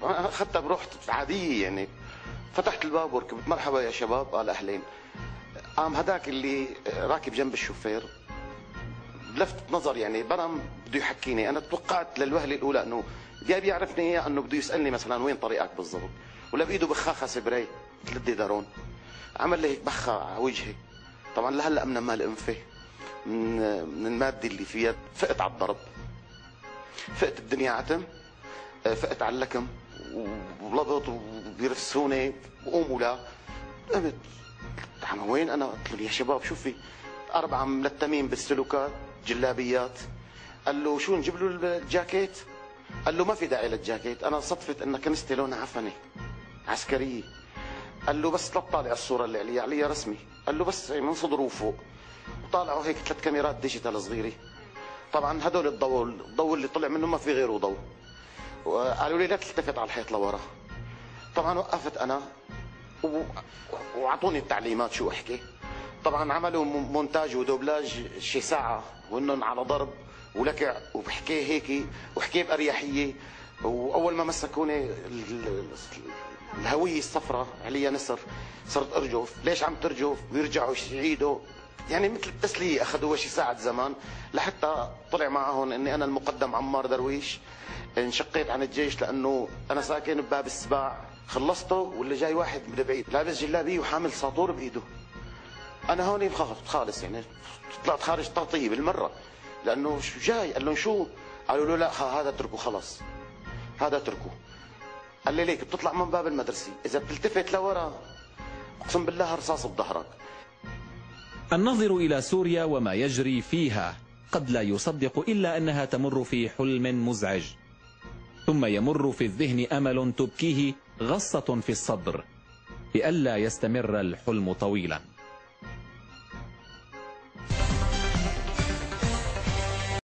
اخذتها برحت عاديه يعني. فتحت الباب وركبت. مرحبا يا شباب. قال اهلين. قام هداك اللي راكب جنب الشوفير لفت نظر يعني برم بده يحكيني. انا توقعت للوهله الاولى انه يا بيعرفني اياه انه بده يسالني مثلا وين طريقك بالضبط، ولا بايده بخاخه سبراي 3 دارون. عمل لي هيك بخه على وجهي. طبعا لهلا منمل انفي من الماده اللي فيها. فقت على الضرب، فقت الدنيا عتم، فقت على اللكم ولبط وبيرفسوني وقوموا. لا قمت عم وين انا؟ قلت له يا شباب شو في؟ 4 ملتمين بالسلوكات جلابيات. قال له شو نجيب له الجاكيت؟ قال له ما في داعي للجاكيت، انا صدفت ان كنيستي لونها عفنه عسكريه. قال له بس لا تطالع الصوره اللي عليها رسمي. قال له بس من صدره وفوق. وطالعوا هيك 3 كاميرات ديجيتال صغيره. طبعا هدول الضوء اللي طلع منه ما في غيره ضوء. وقالوا لي لا تلتفت على الحيط لورا. طبعا وقفت انا واعطوني التعليمات شو احكي. طبعا عملوا مونتاج ودوبلاج شي ساعه وانهم على ضرب ولكع وبحكي هيك وحكي باريحيه. واول ما مسكوني الهويه الصفراء عليها نسر صرت ارجف. ليش عم ترجف؟ ويرجعوا يعيدوا يعني مثل التسليه. اخذوا شي ساعه زمان لحتى طلع معهم اني انا المقدم عمار درويش. انشقيت عن الجيش لانه انا ساكن بباب السباع. خلصته واللي جاي واحد من بعيد لابس جلابيه وحامل ساطور بايده. انا هون خفت خالص يعني. طلعت خارج تغطيه بالمره لانه شو جاي؟ قال لهم شو؟ قالوا له لا هذا اتركه خلص، هذا اتركه. قال لي ليك بتطلع من باب المدرسه اذا بتلتفت لورا اقسم بالله رصاص بظهرك. الناظر إلى سوريا وما يجري فيها قد لا يصدق إلا أنها تمر في حلم مزعج، ثم يمر في الذهن أمل تبكيه غصة في الصدر بألا يستمر الحلم طويلا.